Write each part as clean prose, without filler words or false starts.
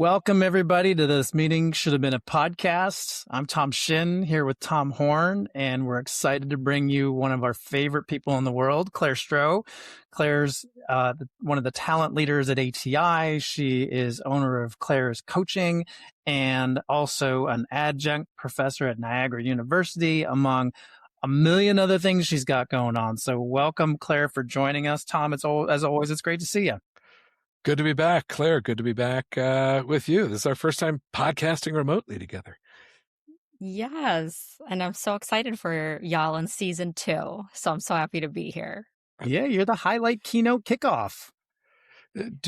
Welcome, everybody, to this meeting. Should have been a podcast. I'm Tom Shin here with Tom Horn, and we're excited to bring you one of our favorite people in the world, Claire Stroh. Claire's one of the talent leaders at ATI. She is owner of Claire's Coaching and also an adjunct professor at Niagara University, among a million other things she's got going on. So welcome, Claire, for joining us. Tom, as always, it's great to see you. Good to be back, Claire. Good to be back with you. This is our first time podcasting remotely together. Yes, and I'm so excited for y'all in season 2. So I'm so happy to be here. Yeah, you're the highlight keynote kickoff.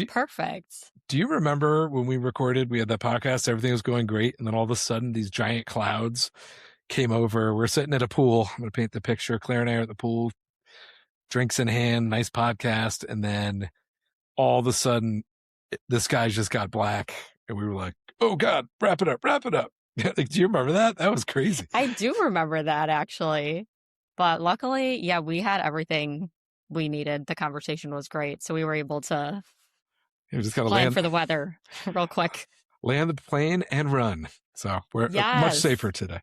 Perfect. Do you remember when we recorded, we had that podcast, everything was going great, and then all of a sudden these giant clouds came over. We're sitting at a pool. I'm going to paint the picture. Claire and I are at the pool, drinks in hand, nice podcast, and then all of a sudden, the skies just got black, and we were like, "Oh God, wrap it up!" Like, do you remember that? That was crazy. I do remember that, actually. But luckily, yeah, we had everything we needed. The conversation was great, so we were able to just gotta plan for the weather real quick. Land the plane and run. So we're much safer today.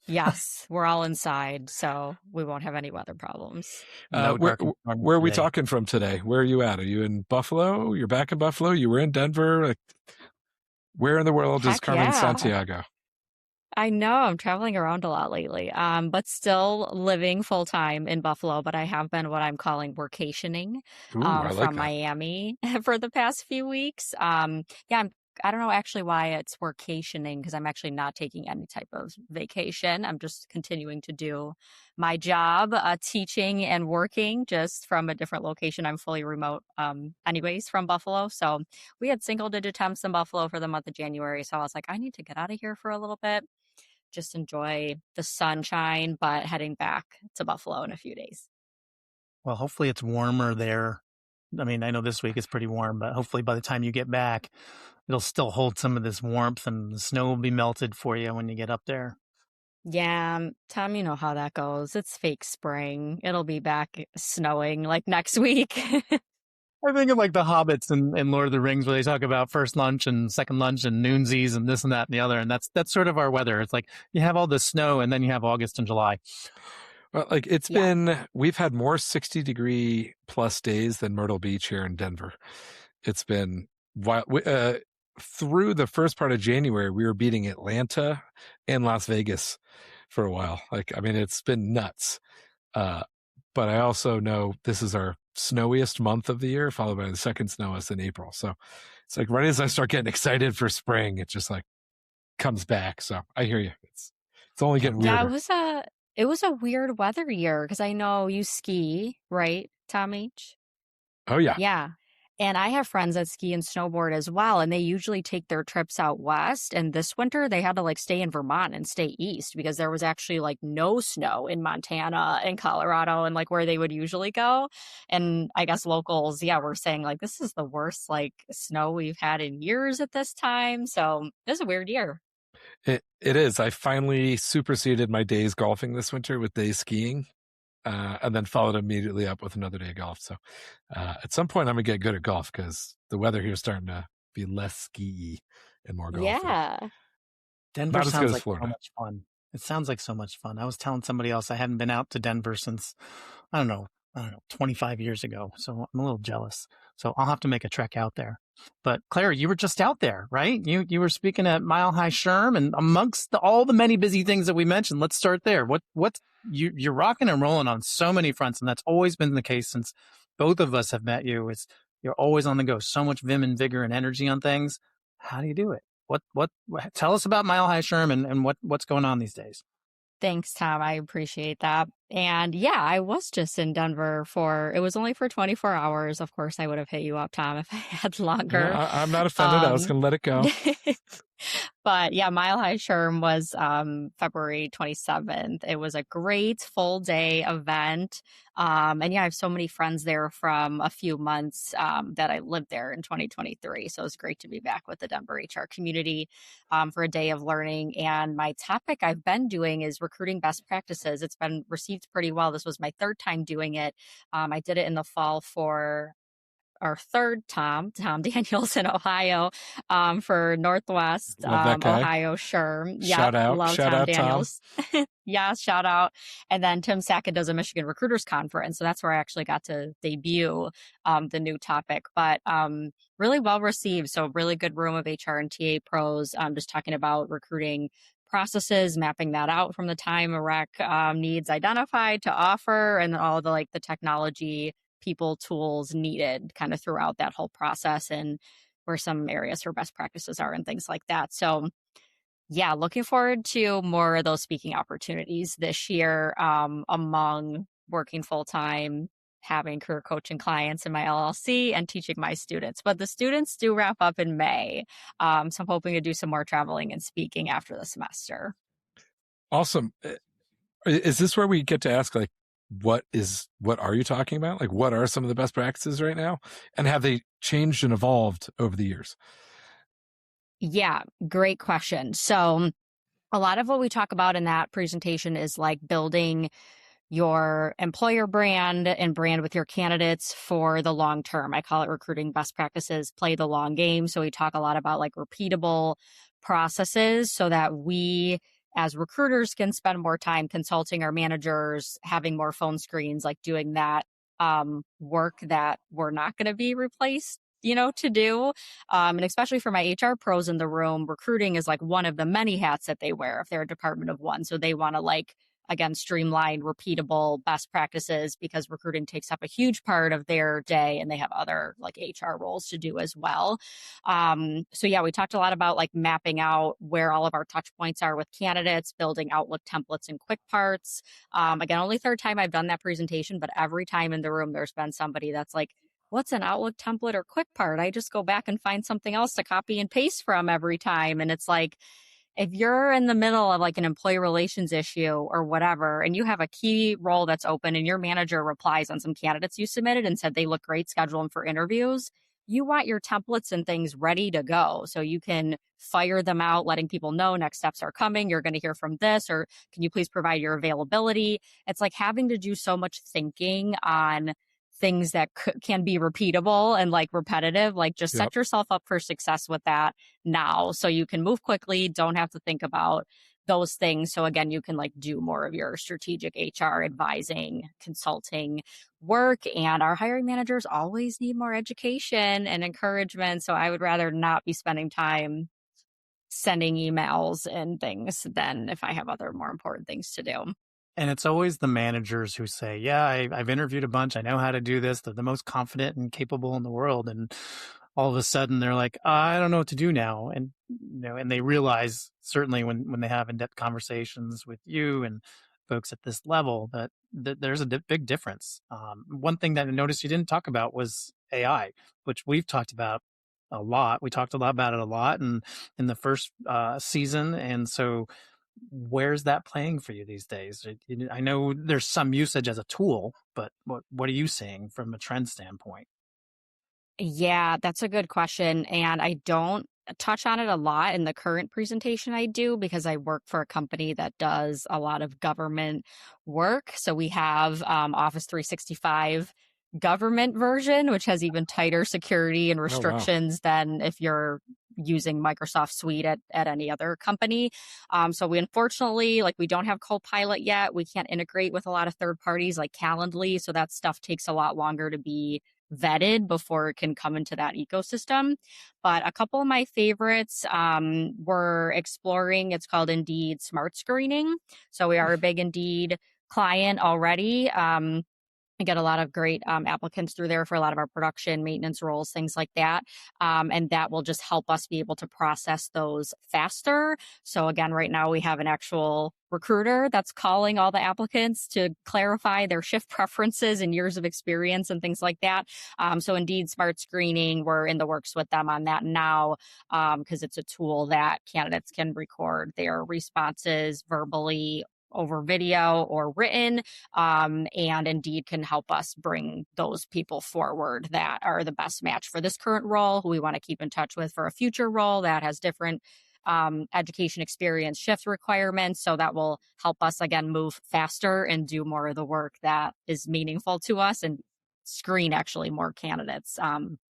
Yes, we're all inside, so we won't have any weather problems. Where are we talking from today? Where are you at? Are you in Buffalo? You're back in Buffalo? You were in Denver? Like, where in the world is Carmen Santiago? I know, I'm traveling around a lot lately, but still living full-time in Buffalo, but I have been what I'm calling workationing from Miami for the past few weeks. I don't know actually why it's workationing, because I'm actually not taking any type of vacation. I'm just continuing to do my job, teaching and working just from a different location. I'm fully remote anyways from Buffalo. So we had single-digit temps in Buffalo for the month of January. So I was like, I need to get out of here for a little bit, just enjoy the sunshine, but heading back to Buffalo in a few days. Well, hopefully it's warmer there. I mean, I know this week is pretty warm, but hopefully by the time you get back, it'll still hold some of this warmth and the snow will be melted for you when you get up there. Yeah, Tom, you know how that goes. It's fake spring. It'll be back snowing like next week. I think of like the hobbits in Lord of the Rings, where they talk about first lunch and second lunch and noonsies and this and that and the other. And that's sort of our weather. It's like you have all this snow and then you have August and July. Well, like we've had more 60-degree plus days than Myrtle Beach here in Denver. It's been wild. Through the first part of January, we were beating Atlanta and Las Vegas for a while. Like, I mean, it's been nuts. But I also know this is our snowiest month of the year, followed by the second snowiest in April. So it's like right as I start getting excited for spring, it just like comes back. So I hear you. It's only getting weirder. Yeah, it was a weird weather year, because I know you ski, right, Tom H? Oh, yeah. Yeah. And I have friends that ski and snowboard as well, and they usually take their trips out west. And this winter, they had to like stay in Vermont and stay east, because there was actually like no snow in Montana and Colorado and like where they would usually go. And I guess locals, were saying like, this is the worst like snow we've had in years at this time. So this is a weird year. It is. I finally superseded my days golfing this winter with days skiing, and then followed immediately up with another day of golf. So at some point, I'm going to get good at golf, because the weather here is starting to be less ski-y and more golfy. Yeah. Denver sounds like so much fun. It sounds like so much fun. I was telling somebody else I hadn't been out to Denver since, I don't know, 25 years ago. So I'm a little jealous. So I'll have to make a trek out there. But Claire, you were just out there, right? You were speaking at Mile High SHRM, and amongst all the many busy things that we mentioned, let's start there. You're rocking and rolling on so many fronts, and that's always been the case since both of us have met you. You're always on the go, so much vim and vigor and energy on things. How do you do it? What tell us about Mile High SHRM and what's going on these days? Thanks, Tom. I appreciate that. And yeah, I was just in Denver it was only for 24 hours. Of course, I would have hit you up, Tom, if I had longer. Yeah, I'm not offended. I was going to let it go. But yeah, Mile High SHRM was February 27th. It was a great full day event. And yeah, I have so many friends there from a few months that I lived there in 2023. So it's great to be back with the Denver HR community for a day of learning. And my topic I've been doing is recruiting best practices. It's been received pretty well. This was my third time doing it. I did it in the fall for our third Tom Daniels in Ohio, for Northwest Love that guy. Ohio SHRM. Shout out. Love Shout Tom out, Daniels. Yeah, shout out. And then Tim Sackett does a Michigan Recruiters Conference. So that's where I actually got to debut the new topic. But really well received. So really good room of HR and TA pros, just talking about recruiting processes, mapping that out from the time a rec needs identified to offer, and all the the technology, people, tools needed kind of throughout that whole process, and where some areas for best practices are and things like that. So yeah, looking forward to more of those speaking opportunities this year, among working full time, having career coaching clients in my LLC, and teaching my students. But the students do wrap up in May. So I'm hoping to do some more traveling and speaking after the semester. Awesome. Is this where we get to ask, like, what are you talking about? Like, what are some of the best practices right now? And have they changed and evolved over the years? Yeah, great question. So a lot of what we talk about in that presentation is like building your employer brand and brand with your candidates for the long term. I call it recruiting best practices, play the long game. So we talk a lot about like repeatable processes so that we as recruiters can spend more time consulting our managers, having more phone screens, like doing that work that we're not going to be replaced to do. And especially for my HR pros in the room, recruiting is like one of the many hats that they wear if they're a department of one. So they want to again, streamline, repeatable best practices, because recruiting takes up a huge part of their day and they have other HR roles to do as well. So yeah, we talked a lot about mapping out where all of our touch points are with candidates, building Outlook templates and quick parts. Again, only third time I've done that presentation, but every time in the room, there's been somebody that's like, what's an Outlook template or quick part? I just go back and find something else to copy and paste from every time. And it's like, if you're in the middle of an employee relations issue or whatever, and you have a key role that's open and your manager replies on some candidates you submitted and said they look great, schedule them for interviews, you want your templates and things ready to go so you can fire them out, letting people know next steps are coming. You're going to hear from this, or can you please provide your availability? It's like having to do so much thinking on things that can be repeatable and repetitive. Just set yourself up for success with that now so you can move quickly, don't have to think about those things. So again, you can do more of your strategic HR advising, consulting work. And our hiring managers always need more education and encouragement. So I would rather not be spending time sending emails and things than if I have other more important things to do. And it's always the managers who say, yeah, I've interviewed a bunch. I know how to do this. They're the most confident and capable in the world. And all of a sudden they're like, I don't know what to do now. And, and they realize certainly when they have in-depth conversations with you and folks at this level that there's a big difference. One thing that I noticed you didn't talk about was AI, which we've talked about a lot. We talked a lot about it a lot in the first season. And so where's that playing for you these days? I know there's some usage as a tool, but what are you seeing from a trend standpoint? Yeah, that's a good question. And I don't touch on it a lot in the current presentation I do because I work for a company that does a lot of government work. So we have Office 365 government version, which has even tighter security and restrictions than if you're using Microsoft Suite at any other company. So we unfortunately, we don't have Copilot yet. We can't integrate with a lot of third parties like Calendly. So that stuff takes a lot longer to be vetted before it can come into that ecosystem. But a couple of my favorites we're exploring. It's called Indeed Smart Screening. So we are a big Indeed client already. I get a lot of great applicants through there for a lot of our production, maintenance roles, things like that. And that will just help us be able to process those faster. So again, right now we have an actual recruiter that's calling all the applicants to clarify their shift preferences and years of experience and things like that. So Indeed Smart Screening, we're in the works with them on that now because it's a tool that candidates can record their responses verbally over video or written, and Indeed can help us bring those people forward that are the best match for this current role, who we want to keep in touch with for a future role that has different education experience, shift requirements. So that will help us, again, move faster and do more of the work that is meaningful to us and screen actually more candidates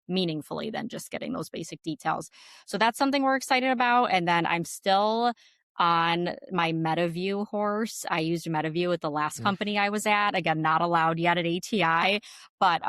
meaningfully than just getting those basic details. So that's something we're excited about. And then I'm still on my MetaView horse. I used MetaView at the last company I was at. Again, not allowed yet at ATI, but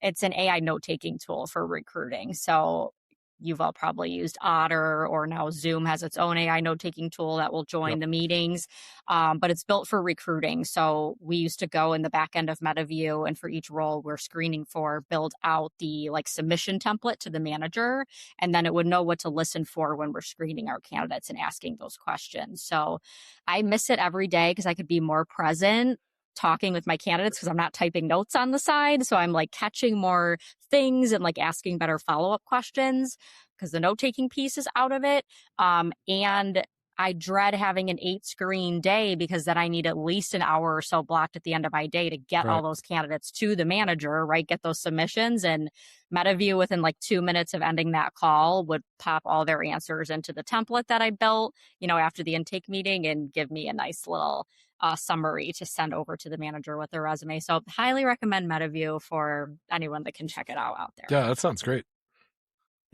it's an AI note-taking tool for recruiting. So you've all probably used Otter, or now Zoom has its own AI note-taking tool that will join the meetings, but it's built for recruiting. So we used to go in the back end of MetaView, and for each role we're screening for, build out the submission template to the manager, and then it would know what to listen for when we're screening our candidates and asking those questions. So I miss it every day because I could be more present talking with my candidates because I'm not typing notes on the side. So I'm catching more things and asking better follow-up questions because the note-taking piece is out of it. And I dread having an 8-screen day because then I need at least an hour or so blocked at the end of my day to get all those candidates to the manager, right? Get those submissions, and MetaView within 2 minutes of ending that call would pop all their answers into the template that I built, after the intake meeting, and give me a nice little summary to send over to the manager with their resume. So highly recommend MetaView for anyone that can check it out there. Yeah, that sounds great.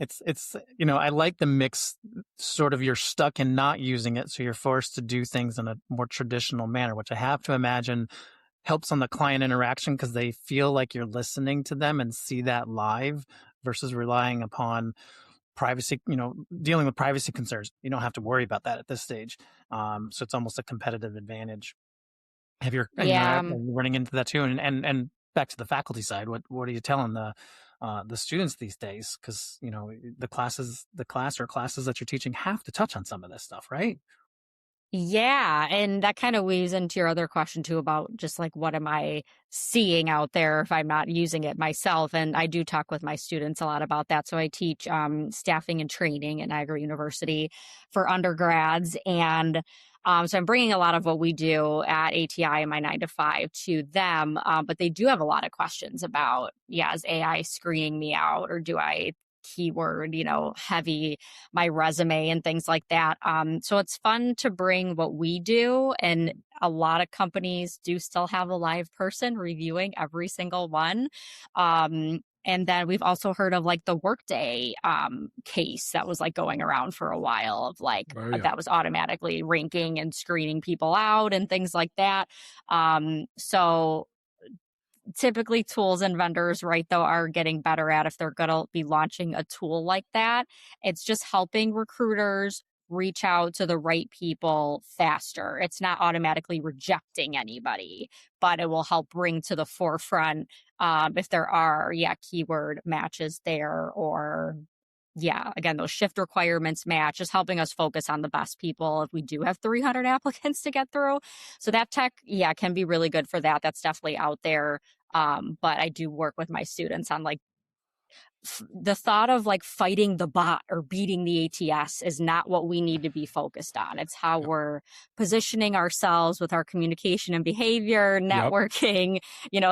It's I like the mix, sort of you're stuck in not using it, so you're forced to do things in a more traditional manner, which I have to imagine helps on the client interaction because they feel like you're listening to them and see that live versus relying upon privacy, dealing with privacy concerns. You don't have to worry about that at this stage. So it's almost a competitive advantage. Have you, running into that too? And back to the faculty side, what are you telling the students these days? Because the classes that you're teaching have to touch on some of this stuff, right? Yeah, and that kind of weaves into your other question too about just what am I seeing out there if I'm not using it myself. And I do talk with my students a lot about that. So I teach staffing and training at Niagara University for undergrads, and so I'm bringing a lot of what we do at ATI in my 9 to 5 to them, but they do have a lot of questions about, is AI screening me out, or do I keyword, heavy my resume and things like that. So it's fun to bring what we do, and a lot of companies do still have a live person reviewing every single one. And then we've also heard of the Workday case that was going around for a while of that was automatically ranking and screening people out and things like that. So typically tools and vendors, right, though, are getting better at, if they're going to be launching a tool like that, it's just helping recruiters reach out to the right people faster. It's not automatically rejecting anybody, but it will help bring to the forefront if there are, keyword matches there, or again, those shift requirements match, just helping us focus on the best people if we do have 300 applicants to get through. So that tech, can be really good for that. That's definitely out there. But I do work with my students on the thought of fighting the bot or beating the ATS is not what we need to be focused on. It's how we're positioning ourselves with our communication and behavior, networking,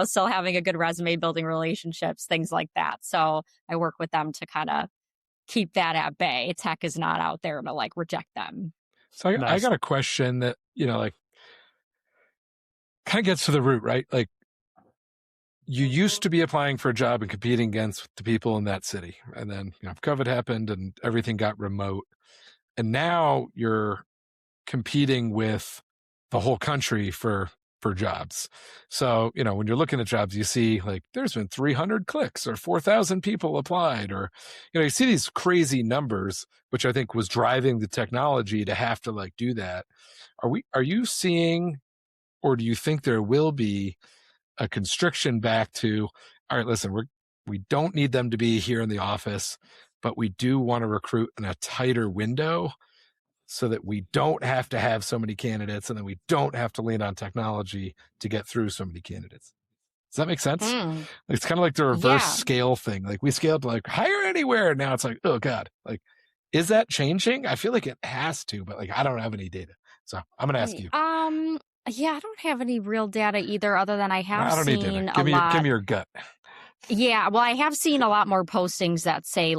still having a good resume, building relationships, things like that. So I work with them to kind of keep that at bay. Tech is not out there to reject them. So I got a question that, kind of gets to the root, right? You used to be applying for a job and competing against the people in that city. And then, COVID happened and everything got remote. And now you're competing with the whole country for jobs. So, when you're looking at jobs, you see there's been 300 clicks or 4,000 people applied, or, you see these crazy numbers, which I think was driving the technology to have to do that. Are you seeing, or do you think there will be a constriction back to, all right, listen, we don't need them to be here in the office, but we do want to recruit in a tighter window so that we don't have to have so many candidates, and then we don't have to lean on technology to get through so many candidates. Does that make sense? It's kind of like the reverse scale thing. We scaled to hire anywhere. Now it's oh God, is that changing? I feel like it has to, but I don't have any data. So I'm going to ask you. I don't have any real data either, other than I have seen a lot. Give me your gut. Yeah, well, I have seen a lot more postings that say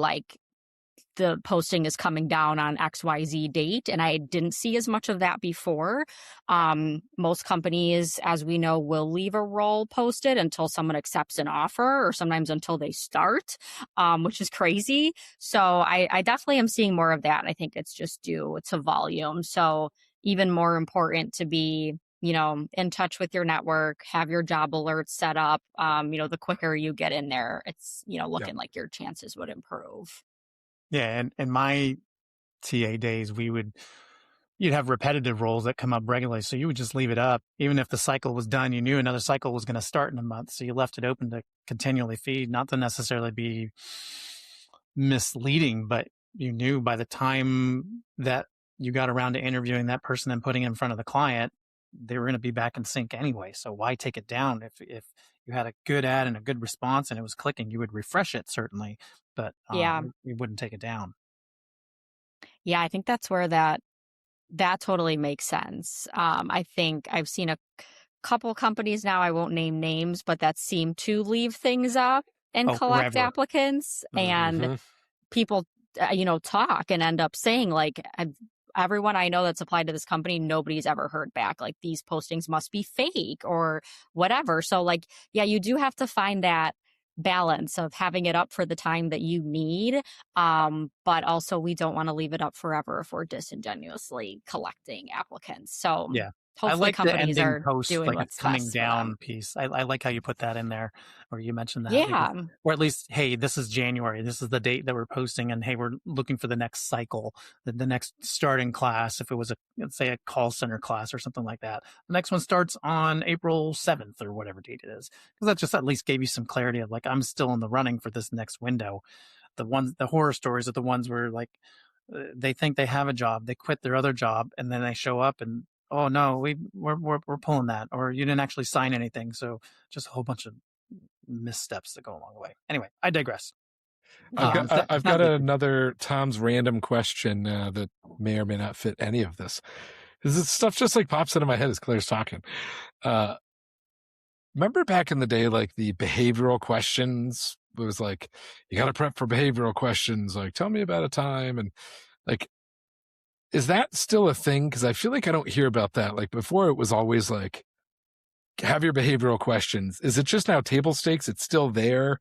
the posting is coming down on XYZ date. And I didn't see as much of that before. Most companies, as we know, will leave a role posted until someone accepts an offer, or sometimes until they start, which is crazy. So I definitely am seeing more of that. I think it's just due to volume. So even more important to be, in touch with your network, have your job alerts set up. The quicker you get in there, it's, looking like your chances would improve. Yeah. And in my TA days, you'd have repetitive roles that come up regularly. So you would just leave it up. Even if the cycle was done, you knew another cycle was going to start in a month. So you left it open to continually feed, not to necessarily be misleading, but you knew by the time that you got around to interviewing that person and putting it in front of the client, they were going to be back in sync anyway. So why take it down? If you had a good ad and a good response and it was clicking, you would refresh it certainly, but you wouldn't take it down. Yeah, I think that's where that totally makes sense. I think I've seen a couple companies now, I won't name names, but that seem to leave things up and collect forever. applicants. And people, talk and end up saying, like, everyone I know that's applied to this company, nobody's ever heard back. Like, these postings must be fake or whatever. So, like, yeah, you do have to find that balance of having it up for the time that you need. But also we don't want to leave it up forever if we're disingenuously collecting applicants. So yeah. Hopefully I like companies the ending are post, doing like what's a coming best for down them. piece. I like how you put that in there, or you mentioned that. Yeah. Or at least, hey, this is January. This is the date that we're posting, and hey, we're looking for the next cycle, the next starting class. If it was let's say a call center class or something like that, the next one starts on April 7th or whatever date it is, because that just at least gave you some clarity of like, I'm still in the running for this next window. The horror stories are the ones where like they think they have a job, they quit their other job, and then they show up and, oh no, we're pulling that, or you didn't actually sign anything. So just a whole bunch of missteps that go along the way. Anyway, I digress. I've got another Tom's random question that may or may not fit any of this. This stuff just like pops into my head as Claire's talking. Remember back in the day, like the behavioral questions, it was like, you got to prep for behavioral questions. Like, tell me about a time. And like, is that still a thing? Because I feel like I don't hear about that. Like before, it was always like, have your behavioral questions. Is it just now table stakes? It's still there.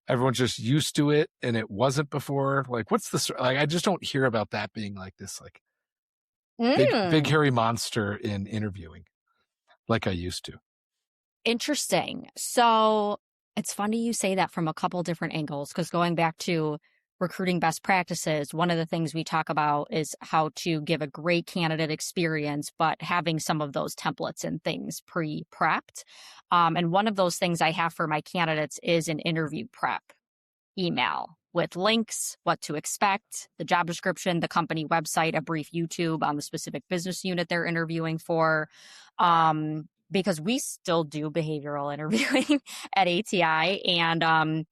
Everyone's just used to it, and it wasn't before. Like, what's the like? I just don't hear about that being like this, like big hairy monster in interviewing, like I used to. Interesting. So it's funny you say that from a couple different angles, because going back to recruiting best practices, one of the things we talk about is how to give a great candidate experience, but having some of those templates and things pre-prepped. And one of those things I have for my candidates is an interview prep email with links, what to expect, the job description, the company website, a brief YouTube on the specific business unit they're interviewing for. Because we still do behavioral interviewing at ATI. And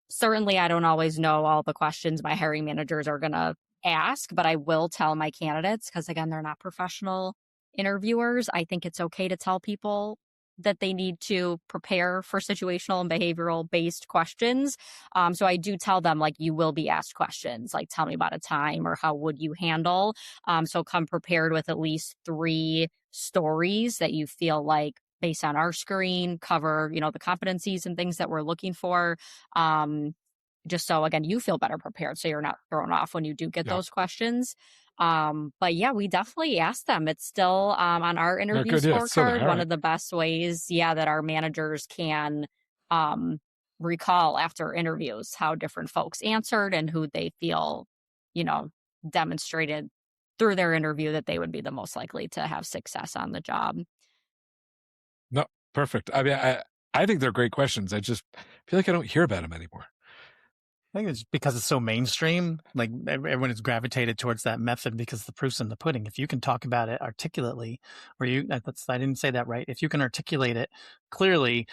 certainly I don't always know all the questions my hiring managers are going to ask, but I will tell my candidates, because again, they're not professional interviewers. I think it's okay to tell people that they need to prepare for situational and behavioral based questions. So I do tell them, like, you will be asked questions, like, tell me about a time, or how would you handle? So come prepared with at least 3 stories that you feel like, based on our screen, cover, the competencies and things that we're looking for. Just so, again, you feel better prepared, so you're not thrown off when you do get those questions. But yeah, we definitely ask them. It's still on our interview scorecard, one of the best ways, that our managers can recall after interviews how different folks answered and who they feel, demonstrated through their interview that they would be the most likely to have success on the job. No, perfect. I mean, I think they're great questions. I just feel like I don't hear about them anymore. I think it's because it's so mainstream. Like everyone is gravitated towards that method because the proof's in the pudding. If you can talk about it articulately, or I didn't say that right. If you can articulate it clearly,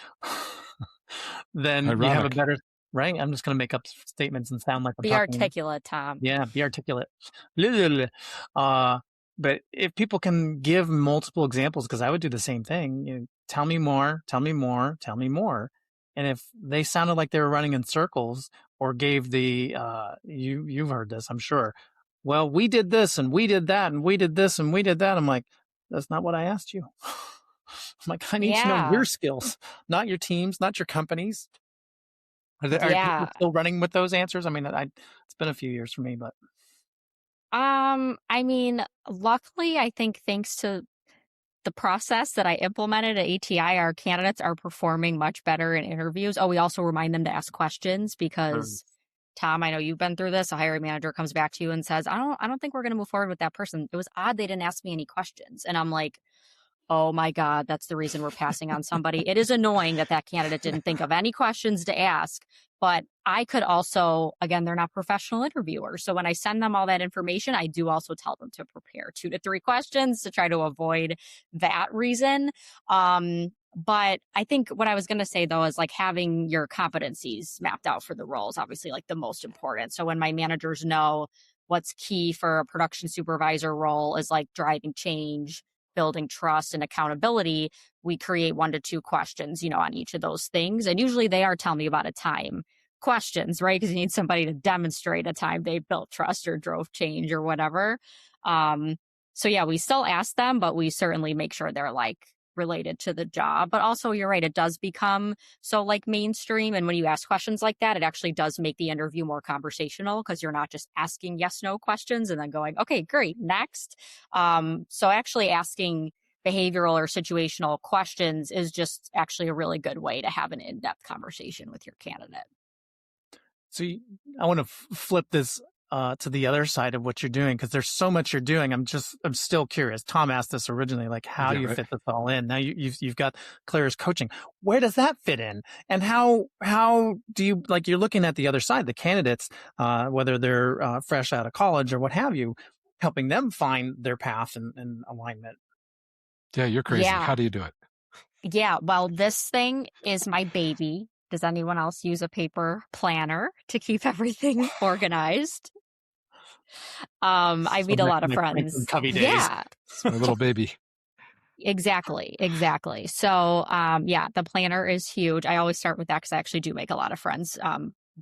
then you have a better, right? I'm just going to make up statements and sound like I'm talking. Be articulate, Tom. Yeah, be articulate. But if people can give multiple examples, because I would do the same thing, tell me more, tell me more, tell me more. And if they sounded like they were running in circles, or gave the, you've heard this, I'm sure. Well, we did this and we did that and we did this and we did that. I'm like, that's not what I asked you. I'm like, I need to know your skills, not your teams, not your companies. Are people still running with those answers? I mean, it's been a few years for me, but. I mean, luckily, I think thanks to the process that I implemented at ATI, our candidates are performing much better in interviews. Oh, we also remind them to ask questions because, Tom, I know you've been through this. A hiring manager comes back to you and says, I don't think we're going to move forward with that person. It was odd they didn't ask me any questions. And I'm like, oh my God, that's the reason we're passing on somebody. It is annoying that candidate didn't think of any questions to ask, but I could also, again, they're not professional interviewers. So when I send them all that information, I do also tell them to prepare 2 to 3 questions to try to avoid that reason. But I think what I was going to say, though, is like having your competencies mapped out for the role is obviously like the most important. So when my managers know what's key for a production supervisor role is like driving change, building trust and accountability, we create 1 to 2 questions, on each of those things. And usually they are telling me about a time questions, right? Because you need somebody to demonstrate a time they built trust or drove change or whatever. So yeah, we still ask them, but we certainly make sure they're like related to the job. But also, you're right, it does become so like mainstream. And when you ask questions like that, it actually does make the interview more conversational because you're not just asking yes, no questions and then going, okay, great, next. So actually asking behavioral or situational questions is just actually a really good way to have an in-depth conversation with your candidate. So I want to flip this to the other side of what you're doing, because there's so much you're doing. I'm still curious. Tom asked this originally, like, how do you fit this all in? Now you've got Claire's coaching. Where does that fit in? And how do you, like, you're looking at the other side, the candidates, whether they're fresh out of college or what have you, helping them find their path and alignment. Yeah, you're crazy. Yeah. How do you do it? Yeah, well, this thing is my baby. Does anyone else use a paper planner to keep everything organized? I meet a lot of friends. Yeah. It's my little baby. Exactly. So, yeah, the planner is huge. I always start with that because I actually do make a lot of friends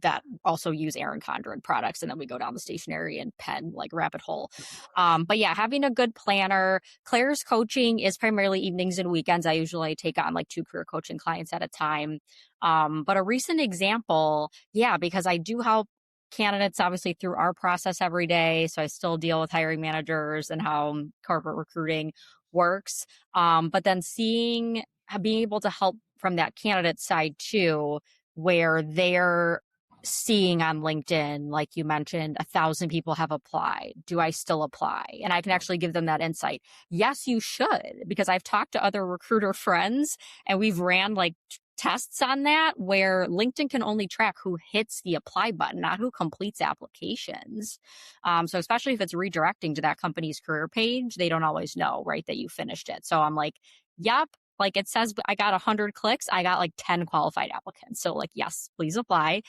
that also use Erin Condren products. And then we go down the stationery and pen, like rabbit hole. But yeah, having a good planner. Claire's coaching is primarily evenings and weekends. I usually take on like 2 career coaching clients at a time. But a recent example, yeah, because I do help candidates obviously through our process every day. So I still deal with hiring managers and how corporate recruiting works. But then being able to help from that candidate side too, where they're seeing on LinkedIn, like you mentioned, 1,000 people have applied. Do I still apply? And I can actually give them that insight. Yes, you should, because I've talked to other recruiter friends and we've ran like tests on that where LinkedIn can only track who hits the apply button, not who completes applications. So especially if it's redirecting to that company's career page, they don't always know, right, that you finished it. So I'm like, yep. Like it says, I got 100 clicks. I got like 10 qualified applicants. So like, yes, please apply.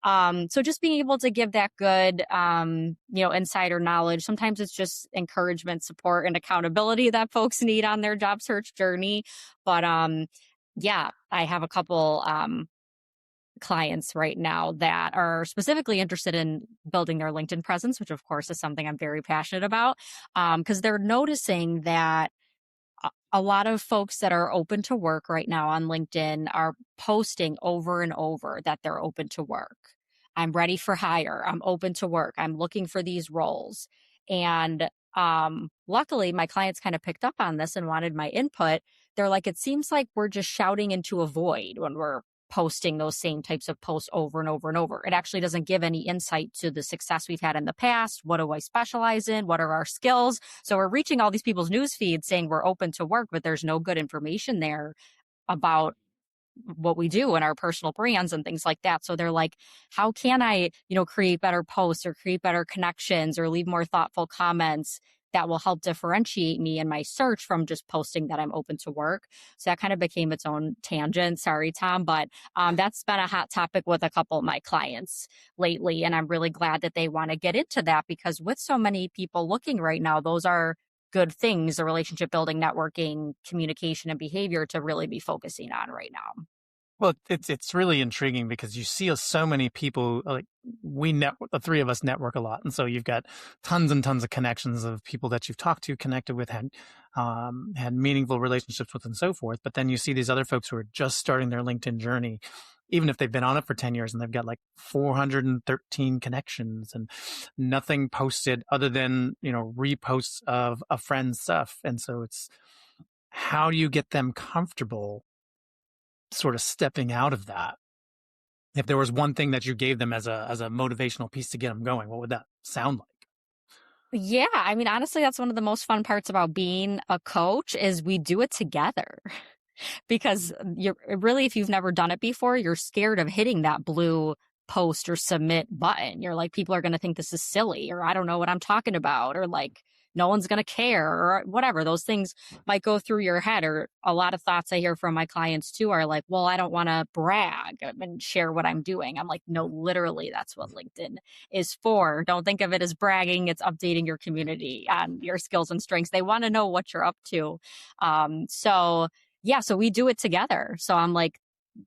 So just being able to give that good, insider knowledge. Sometimes it's just encouragement, support, and accountability that folks need on their job search journey. But yeah, I have a couple clients right now that are specifically interested in building their LinkedIn presence, which of course is something I'm very passionate about, because they're noticing that a lot of folks that are open to work right now on LinkedIn are posting over and over that they're open to work. I'm ready for hire. I'm open to work. I'm looking for these roles. And luckily, my clients kind of picked up on this and wanted my input. They're like, it seems like we're just shouting into a void when we're posting those same types of posts over and over and over. It actually doesn't give any insight to the success we've had in the past. What do I specialize in? What are our skills? So we're reaching all these people's news feeds saying we're open to work, but there's no good information there about what we do and our personal brands and things like that. So they're like, how can I, create better posts or create better connections or leave more thoughtful comments that will help differentiate me in my search from just posting that I'm open to work? So that kind of became its own tangent. Sorry, Tom, but that's been a hot topic with a couple of my clients lately. And I'm really glad that they want to get into that, because with so many people looking right now, those are good things, the relationship building, networking, communication, and behavior to really be focusing on right now. Well, it's really intriguing because you see so many people, like the three of us network a lot. And so you've got tons and tons of connections of people that you've talked to, connected with, had meaningful relationships with and so forth. But then you see these other folks who are just starting their LinkedIn journey, even if they've been on it for 10 years and they've got like 413 connections and nothing posted other than, reposts of a friend's stuff. And so it's, how do you get them comfortable sort of stepping out of that? If there was one thing that you gave them as a motivational piece to get them going, what would that sound like? Yeah, I mean, honestly, that's one of the most fun parts about being a coach is we do it together. Because you're really, if you've never done it before, you're scared of hitting that blue post or submit button. You're like, people are going to think this is silly, or I don't know what I'm talking about, or like, no one's going to care, or whatever. Those things might go through your head. Or a lot of thoughts I hear from my clients too are like, well, I don't want to brag and share what I'm doing. I'm like, no, literally, that's what LinkedIn is for. Don't think of it as bragging. It's updating your community on your skills and strengths. They want to know what you're up to. So we do it together. So I'm like,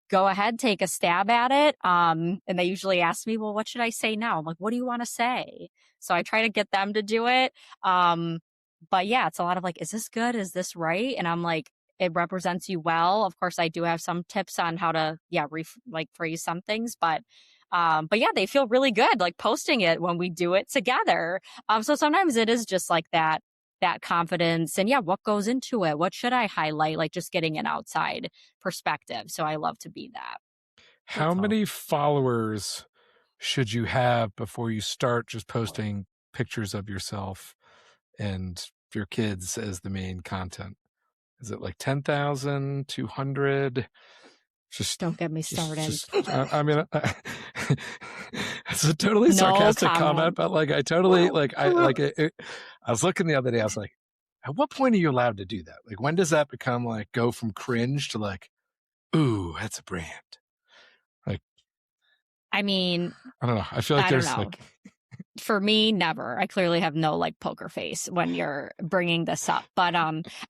go ahead, take a stab at it. And they usually ask me, well, what should I say now? I'm like, what do you want to say? So I try to get them to do it. But yeah, it's a lot of like, is this good? Is this right? And I'm like, it represents you well. Of course, I do have some tips on how to, phrase some things, but yeah, they feel really good, like posting it when we do it together. So sometimes it is just like that confidence and what goes into it? What should I highlight? Like just getting an outside perspective. So I love to be that. How many followers should you have before you start just posting pictures of yourself and your kids as the main content? Is it like 10,000, 200? Just don't get me started. It's a totally sarcastic comment, but like I totally I was looking the other day. I was like, at what point are you allowed to do that? Like, when does that become like go from cringe to like, ooh, that's a brand? Like, I mean, I don't know. I feel like there's like. For me, never. I clearly have no like poker face when you're bringing this up. But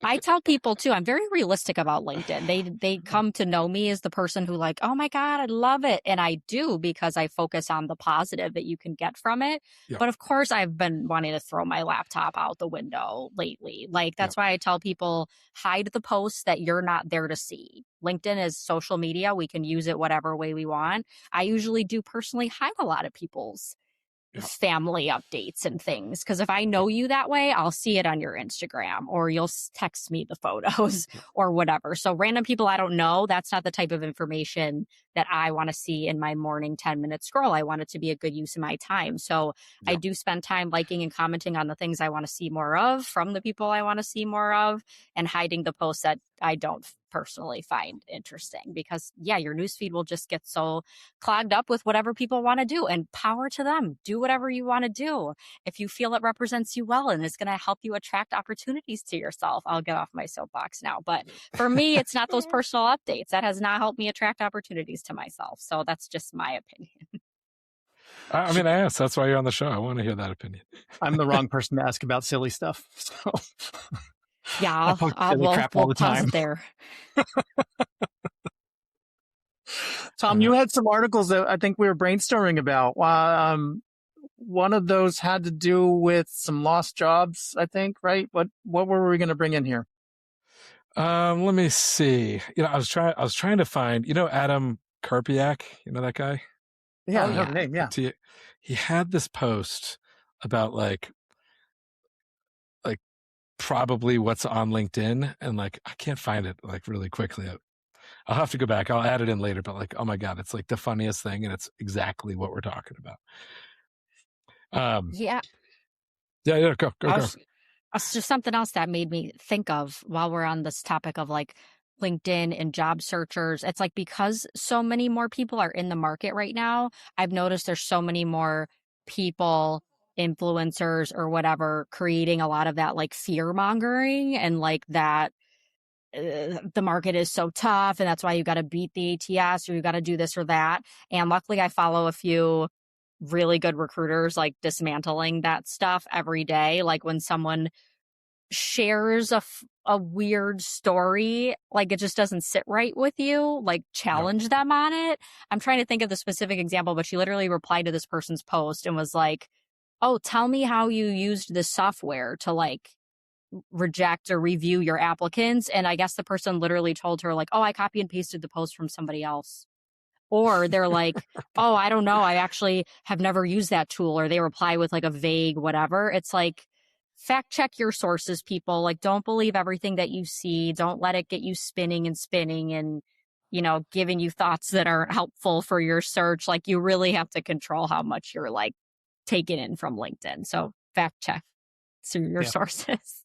I tell people too, I'm very realistic about LinkedIn. They come to know me as the person who like, oh my God, I love it. And I do because I focus on the positive that you can get from it. Yep. But of course, I've been wanting to throw my laptop out the window lately. Like that's why I tell people hide the posts that you're not there to see. LinkedIn is social media. We can use it whatever way we want. I usually do personally hide a lot of people's family updates and things. Because if I know you that way, I'll see it on your Instagram or you'll text me the photos or whatever. So random people I don't know, that's not the type of information that I want to see in my morning 10-minute scroll. I want it to be a good use of my time. So I do spend time liking and commenting on the things I want to see more of from the people I want to see more of and hiding the posts that I don't personally find interesting because your newsfeed will just get so clogged up with whatever people want to do, and power to them. Do whatever you want to do. If you feel it represents you well and is going to help you attract opportunities to yourself, I'll get off my soapbox now. But for me, it's not those personal updates. That has not helped me attract opportunities to myself. So that's just my opinion. I mean, I asked. That's why you're on the show. I want to hear that opinion. I'm the wrong person to ask about silly stuff. So. Yeah, we'll pause it there. Tom, you had some articles that I think we were brainstorming about. One of those had to do with some lost jobs, I think, right? What were we going to bring in here? Let me see. I was trying to find, Adam Karpiak, that guy? Yeah, I know the name, yeah. He had this post about like probably what's on LinkedIn, and like I can't find it like really quickly. I'll have to go back. I'll add it in later, but like, oh my God, it's like the funniest thing, and it's exactly what we're talking about. Yeah, go. It's just something else that made me think of while we're on this topic of like LinkedIn and job searchers. It's like because so many more people are in the market right now, I've noticed there's so many more people, influencers or whatever, creating a lot of that like fear mongering and like that the market is so tough and that's why you got to beat the ATS or you got to do this or that. And luckily I follow a few really good recruiters like dismantling that stuff every day. Like when someone shares a weird story, like it just doesn't sit right with you, like challenge them on it. I'm trying to think of the specific example, but she literally replied to this person's post and was like, oh, tell me how you used this software to like reject or review your applicants. And I guess the person literally told her like, oh, I copy and pasted the post from somebody else. Or they're like, oh, I don't know, I actually have never used that tool. Or they reply with like a vague whatever. It's like, fact check your sources, people. Like, don't believe everything that you see. Don't let it get you spinning and, you know, giving you thoughts that aren't helpful for your search. Like, you really have to control how much you're like taking in from LinkedIn. So fact check through your sources.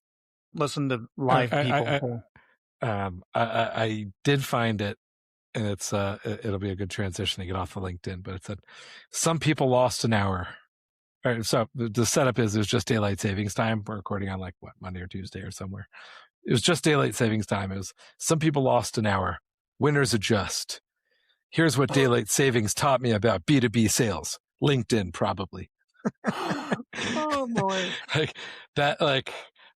Listen to live people. I did find it, and it's it'll be a good transition to get off of LinkedIn, but it said some people lost an hour. All right, so the setup is there's just daylight savings time. We're recording on like what, Monday or Tuesday or somewhere. It was just daylight savings time. It was some people lost an hour. Winners adjust. Here's what daylight savings taught me about B2B sales. LinkedIn, probably. Oh boy. Like that, like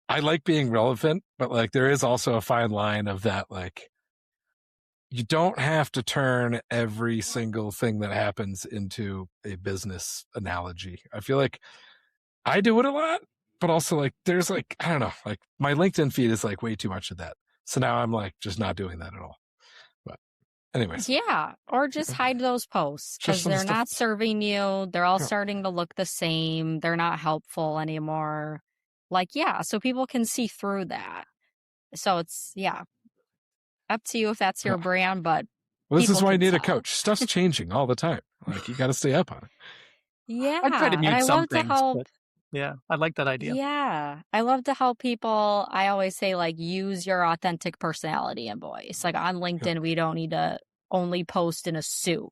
I like being relevant, but like there is also a fine line of that, like you don't have to turn every single thing that happens into a business analogy. I feel like I do it a lot, but also like there's like, I don't know, like my LinkedIn feed is like way too much of that. So now I'm like just not doing that at all. But anyways. Yeah. Or just hide those posts because they're not serving you. They're all starting to look the same. They're not helpful anymore. Like, yeah. So people can see through that. So it's, up to you if that's your brand, but well, this is why you need a coach. Stuff's changing all the time. Like you got to stay up on it. Yeah. I try to mute some things, but yeah, I like that idea. Yeah. I love to help people. I always say like use your authentic personality and voice. Like on LinkedIn, we don't need to only post in a suit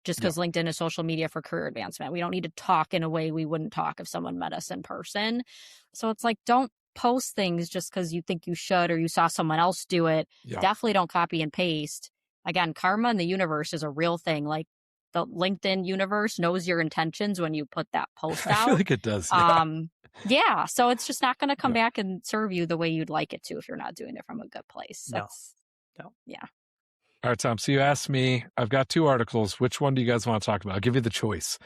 just because LinkedIn is social media for career advancement. We don't need to talk in a way we wouldn't talk if someone met us in person. So it's like, don't post things just because you think you should or you saw someone else do it. Definitely don't copy and paste. Again, karma in the universe is a real thing. Like the LinkedIn universe knows your intentions when you put that post out. I feel like it does. Yeah. So it's just not going to come back and serve you the way you'd like it to if you're not doing it from a good place. No. Yeah. All right, Tom. So you asked me, I've got 2 articles. Which one do you guys want to talk about? I'll give you the choice.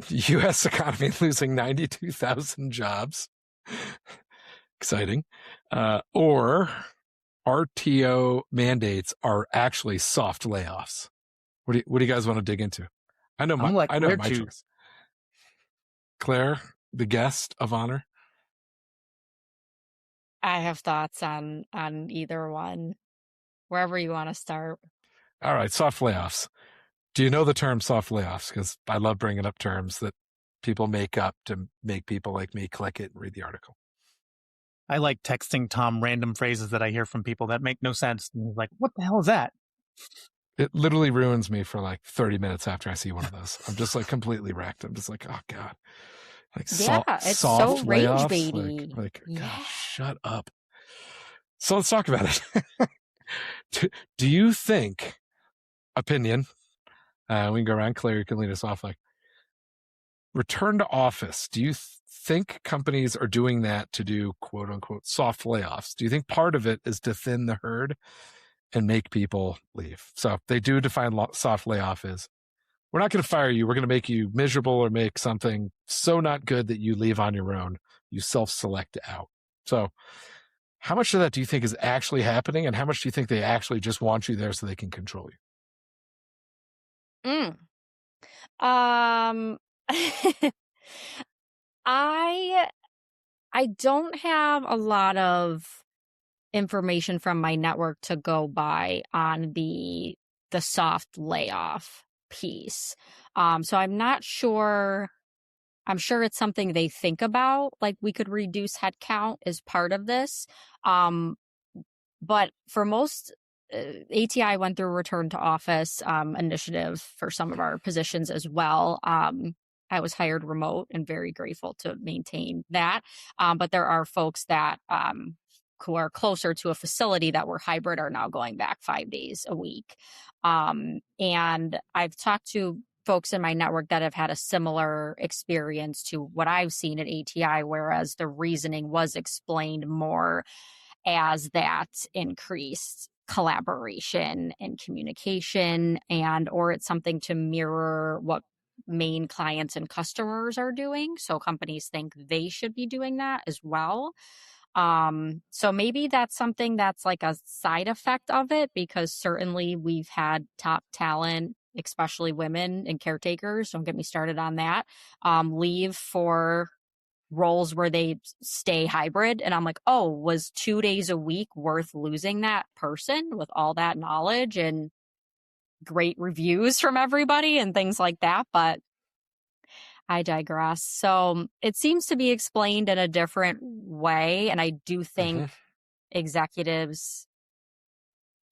The U.S. economy losing 92,000 jobs. Exciting. Or RTO mandates are actually soft layoffs. What do you guys want to dig into? I know my choice. Claire, the guest of honor. I have thoughts on either one. Wherever you want to start. All right, soft layoffs. Do you know the term soft layoffs? Because I love bringing up terms that people make up to make people like me click it and read the article. I like texting Tom random phrases that I hear from people that make no sense. And he's like, what the hell is that? It literally ruins me for like 30 minutes after I see one of those. I'm just like completely wracked. I'm just like, oh God. Like it's soft so rage layoffs. baity. Like God, shut up. So let's talk about it. Do you think, opinion, we can go around, Claire, you can lead us off, like return to office. Do you think companies are doing that to do quote unquote soft layoffs? Do you think part of it is to thin the herd and make people leave? So they do define soft layoff is, we're not going to fire you. We're going to make you miserable or make something so not good that you leave on your own. You self-select out. So how much of that do you think is actually happening? And how much do you think they actually just want you there so they can control you? I don't have a lot of information from my network to go by on the soft layoff piece. So I'm not sure. I'm sure it's something they think about, like we could reduce headcount as part of this. But for most, ATI went through a return to office initiative for some of our positions as well. I was hired remote and very grateful to maintain that. But there are folks that who are closer to a facility that were hybrid are now going back 5 days a week. And I've talked to folks in my network that have had a similar experience to what I've seen at ATI, whereas the reasoning was explained more as that increased collaboration and communication, and or it's something to mirror what main clients and customers are doing. So companies think they should be doing that as well. So maybe that's something that's like a side effect of it, because certainly we've had top talent, especially women and caretakers, don't get me started on that, leave for roles where they stay hybrid. And I'm like, oh, was 2 days a week worth losing that person with all that knowledge and great reviews from everybody and things like that? But I digress. So it seems to be explained in a different way. And I do think executives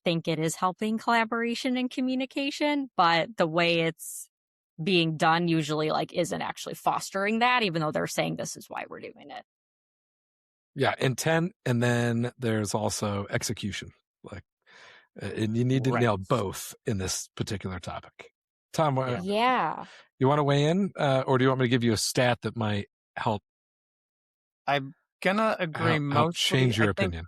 think it is helping collaboration and communication, but the way it's being done usually like isn't actually fostering that, even though they're saying this is why we're doing it. Yeah, intent, and then there's also execution. Like, and you need to nail both in this particular topic. Tom, you want to weigh in, or do you want me to give you a stat that might help? I'm gonna agree help change your opinion.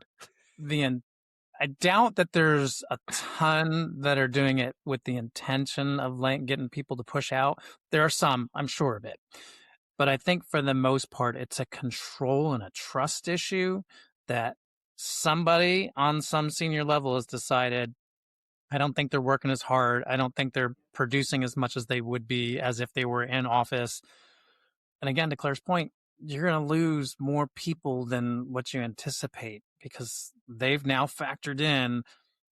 I doubt that there's a ton that are doing it with the intention of getting people to push out. There are some, I'm sure of it. But I think for the most part, it's a control and a trust issue that somebody on some senior level has decided, I don't think they're working as hard. I don't think they're producing as much as they would be as if they were in office. And again, to Claire's point, you're going to lose more people than what you anticipate, because they've now factored in,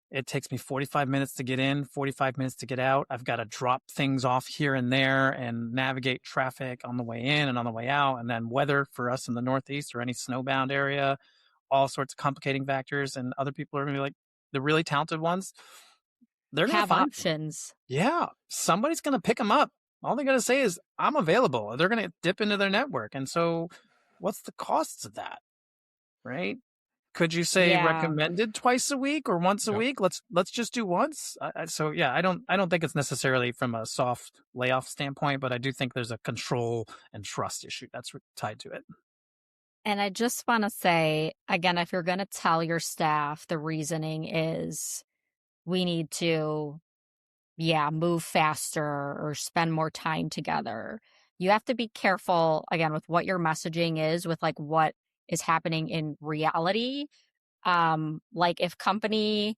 it takes me 45 minutes to get in, 45 minutes to get out. I've got to drop things off here and there and navigate traffic on the way in and on the way out. And then weather for us in the Northeast or any snowbound area, all sorts of complicating factors. And other people are going to be like, the really talented ones, they're going to have options. Yeah. Somebody's going to pick them up. All they're going to say is, I'm available. They're going to dip into their network. And so what's the costs of that? Right? Could you say recommended twice a week or once a week? Let's just do once. I don't think it's necessarily from a soft layoff standpoint, but I do think there's a control and trust issue that's tied to it. And I just want to say, again, if you're going to tell your staff, the reasoning is we need to move faster or spend more time together. You have to be careful, again, with what your messaging is, with like what is happening in reality. Like if company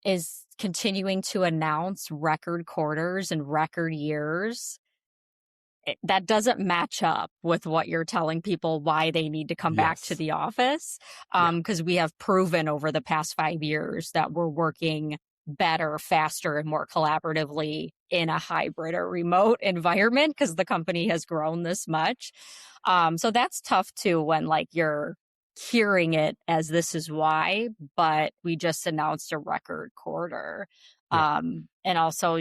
is continuing to announce record quarters and record years, that doesn't match up with what you're telling people why they need to come back to the office. Because we have proven over the past 5 years that we're working better, faster, and more collaboratively in a hybrid or remote environment because the company has grown this much. So that's tough too when like you're hearing it as this is why, but we just announced a record quarter. And also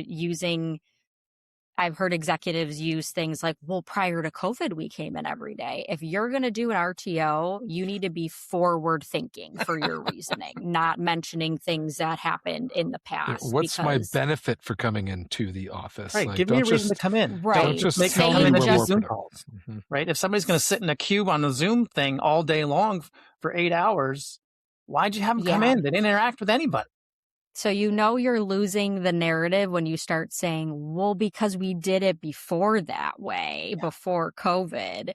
I've heard executives use things like, well, prior to COVID, we came in every day. If you're going to do an RTO, you need to be forward thinking for your reasoning, not mentioning things that happened in the past. What's my benefit for coming into the office? Right. Like, give me a reason to come in. Right. Don't just make me come in and do Zoom calls. Right. If somebody's going to sit in a cube on the Zoom thing all day long for 8 hours, why'd you have them come in? They didn't interact with anybody. So you're losing the narrative when you start saying, well, because we did it before that way, before COVID,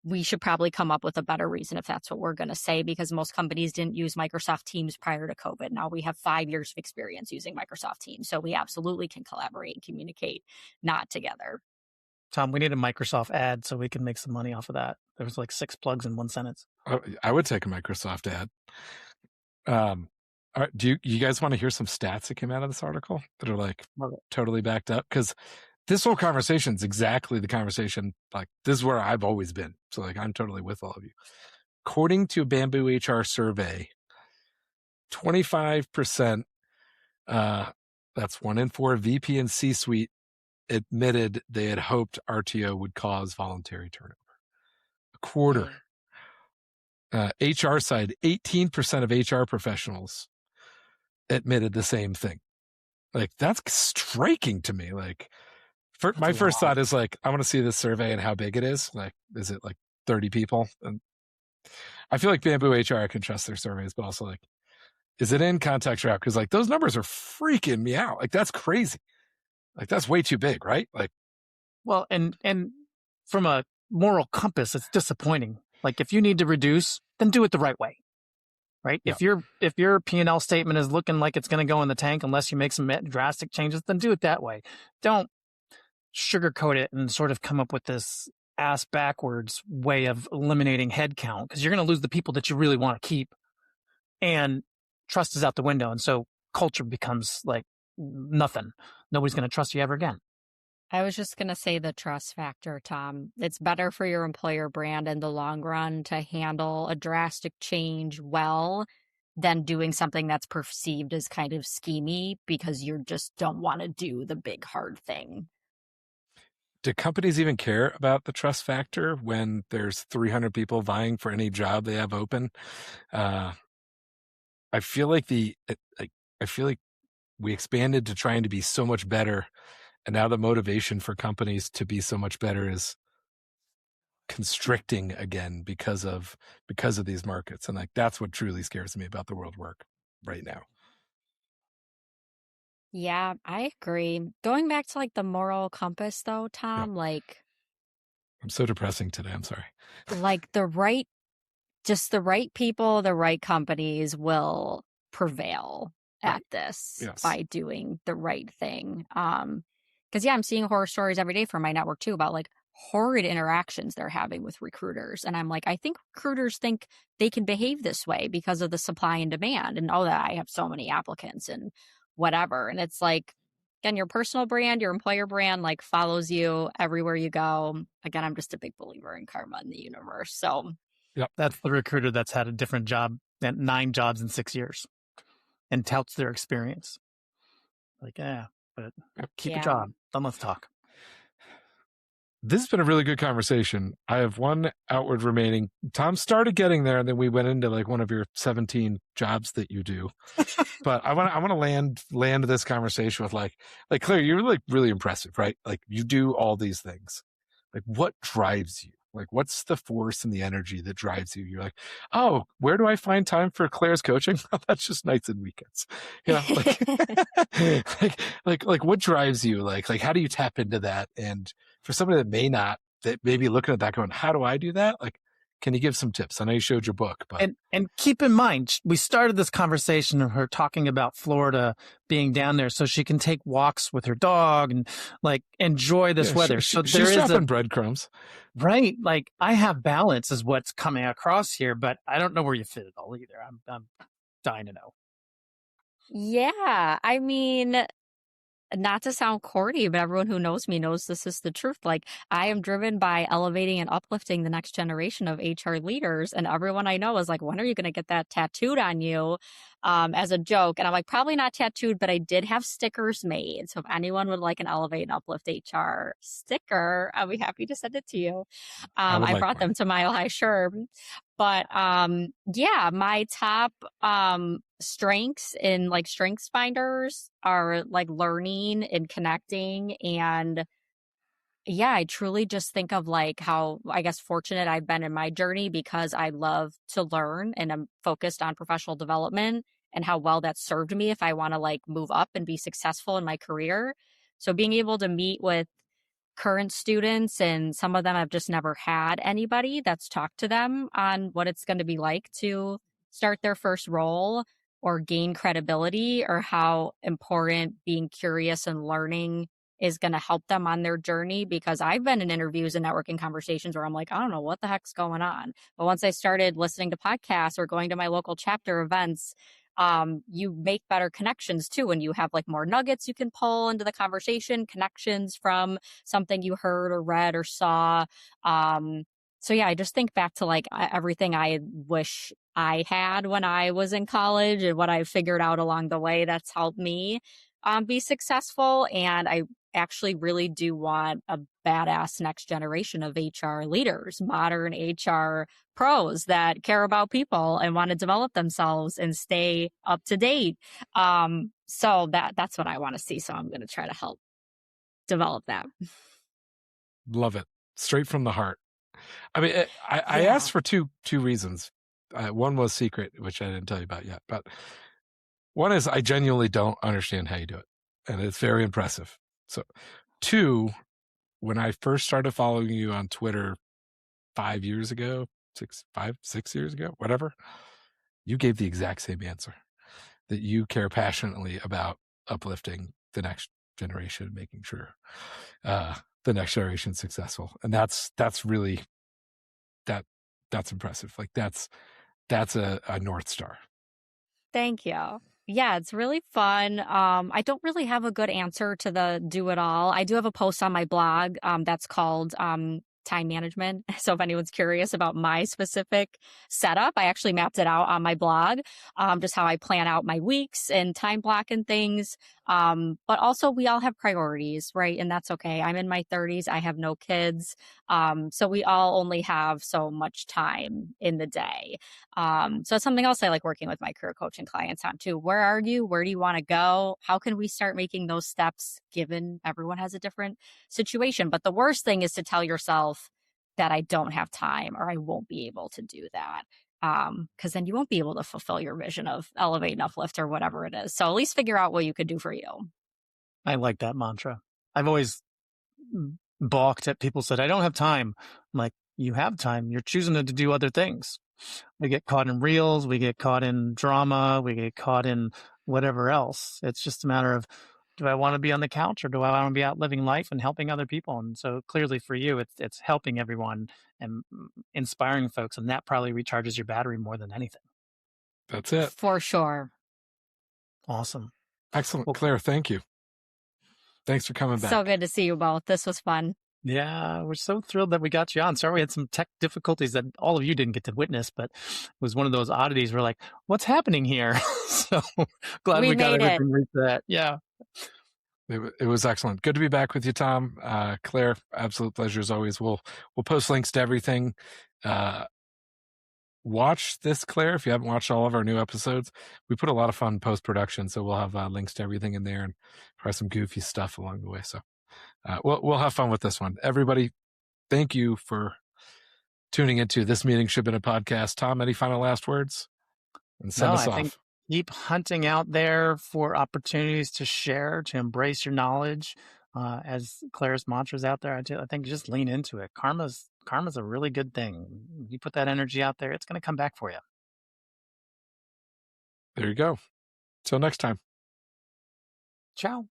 we should probably come up with a better reason if that's what we're going to say, because most companies didn't use Microsoft Teams prior to COVID. Now we have 5 years of experience using Microsoft Teams. So we absolutely can collaborate and communicate, not together. Tom, we need a Microsoft ad so we can make some money off of that. There was like 6 plugs in one sentence. I would take a Microsoft ad. Do you guys want to hear some stats that came out of this article that are like totally backed up? Because this whole conversation is exactly the conversation. Like, this is where I've always been. So like, I'm totally with all of you. According to a Bamboo HR survey, 25%, that's 1 in 4 VP and C-suite admitted they had hoped RTO would cause voluntary turnover. A quarter. HR side, 18% of HR professionals admitted the same thing. Like, that's striking to me. Like, my first thought is like, I want to see this survey and how big it is. Like, is it like 30 people? And I feel like Bamboo HR, I can trust their surveys, but also like, is it in, context or out? Because like those numbers are freaking me out. Like that's crazy. Like that's way too big, right? Like, well, and from a moral compass, it's disappointing. Like if you need to reduce, then do it the right way, right? Yeah. If your P&L statement is looking like it's going to go in the tank unless you make some drastic changes, then do it that way. Don't sugarcoat it and sort of come up with this ass backwards way of eliminating headcount, because you're going to lose the people that you really want to keep, and trust is out the window, and so culture becomes like nothing. Nobody's going to trust you ever again. I was just going to say the trust factor, Tom. It's better for your employer brand in the long run to handle a drastic change well than doing something that's perceived as kind of schemy because you just don't want to do the big hard thing. Do companies even care about the trust factor when there's 300 people vying for any job they have open? I feel like we expanded to trying to be so much better, and now the motivation for companies to be so much better is constricting again because of these markets. And like that's what truly scares me about the world of work right now. Yeah, I agree. Going back to like the moral compass though, Tom, like I'm so depressing today. I'm sorry. Like the right people, the right companies will prevail at this by doing the right thing. Because I'm seeing horror stories every day from my network too about like horrid interactions they're having with recruiters. And I'm like, I think recruiters think they can behave this way because of the supply and demand and that I have so many applicants and whatever. And it's like, again, your personal brand, your employer brand, like follows you everywhere you go. Again, I'm just a big believer in karma in the universe. So that's the recruiter that's had a different job, 9 jobs in 6 years, and touts their experience. Like, but keep a job. Then let's talk. This has been a really good conversation. I have one outward remaining. Tom started getting there, and then we went into like one of your 17 jobs that you do. But I want to land this conversation with like Claire, you're like really impressive, right? Like you do all these things. Like what drives you? Like what's the force and the energy that drives you? You're like, oh, where do I find time for Claire's coaching? That's just nights and weekends. You know, like what drives you? Like how do you tap into that? And for somebody that may be looking at that going, how do I do that? Like, can you give some tips? I know you showed your book, but and keep in mind, we started this conversation of her talking about Florida being down there so she can take walks with her dog and like enjoy this weather. So she's dropping breadcrumbs, right? Like I have balance is what's coming across here, but I don't know where you fit it all either. I'm dying to know. Yeah, I mean, not to sound corny, but everyone who knows me knows this is the truth. Like I am driven by elevating and uplifting the next generation of HR leaders. And everyone I know is like, when are you going to get that tattooed on you? As a joke. And I'm like, probably not tattooed, but I did have stickers made. So if anyone would like an Elevate and Uplift HR sticker, I'll be happy to send it to you. I brought them to Mile High SHRM. But my top strengths in like strengths finders are like learning and connecting. And I truly just think of like how I guess fortunate I've been in my journey because I love to learn and I'm focused on professional development and how well that served me if I want to like move up and be successful in my career. So being able to meet with current students, and some of them have just never had anybody that's talked to them on what it's going to be like to start their first role or gain credibility, or how important being curious and learning is going to help them on their journey. Because I've been in interviews and networking conversations where I'm like, I don't know what the heck's going on. But once I started listening to podcasts or going to my local chapter events, you make better connections too. And you have like more nuggets you can pull into the conversation, connections from something you heard or read or saw. I just think back to like everything I wish I had when I was in college and what I figured out along the way that's helped me be successful. And I actually really do want a badass next generation of HR leaders, modern HR pros that care about people and want to develop themselves and stay up to date. So that's what I want to see. So I'm going to try to help. develop that. Love it. Straight from the heart. I mean, I asked for two reasons. One was secret, which I didn't tell you about yet. But one is I genuinely don't understand how you do it, and it's very impressive. So, two, when I first started following you on Twitter 5 years ago, 6 years ago, whatever, you gave the exact same answer, that you care passionately about uplifting the next generation, making sure the next generation is successful. And that's really, that's impressive. Like that's a North Star. Thank you. Yeah, it's really fun. I don't really have a good answer to the do it all. I do have a post on my blog that's called time management. So if anyone's curious about my specific setup, I actually mapped it out on my blog, just how I plan out my weeks and time block and things. But also we all have priorities, right? And that's okay. I'm in my 30s. I have no kids. So we all only have so much time in the day. So it's something else I like working with my career coaching clients on too. Where are you? Where do you want to go? How can we start making those steps given everyone has a different situation? But the worst thing is to tell yourself that I don't have time or I won't be able to do that. Because then you won't be able to fulfill your vision of elevate and uplift or whatever it is. So at least figure out what you could do for you. I like that mantra. I've always balked at people said, I don't have time. I'm like, you have time. You're choosing to do other things. We get caught in reels. We get caught in drama. We get caught in whatever else. It's just a matter of, do I want to be on the couch or do I want to be out living life and helping other people? And so clearly for you, it's helping everyone and inspiring folks. And that probably recharges your battery more than anything. That's it. For sure. Awesome. Excellent. Well, Claire, thank you. Thanks for coming back. So good to see you both. This was fun. Yeah, we're so thrilled that we got you on. Sorry we had some tech difficulties that all of you didn't get to witness, but it was one of those oddities. We're like, what's happening here? So glad we got everything reset. Yeah. It was excellent. Good to be back with you, Tom. Claire, absolute pleasure as always. We'll post links to everything. Watch this, Claire, if you haven't watched all of our new episodes. We put a lot of fun post-production, so we'll have links to everything in there and probably some goofy stuff along the way. So we'll have fun with this one. Everybody, thank you for tuning into This Meeting Should Have Been a Podcast. Tom, any final last words? And send us off. Keep hunting out there for opportunities to share, to embrace your knowledge. As Claire's mantra's out there, I think just lean into it. Karma's a really good thing. You put that energy out there, it's going to come back for you. There you go. Till next time. Ciao.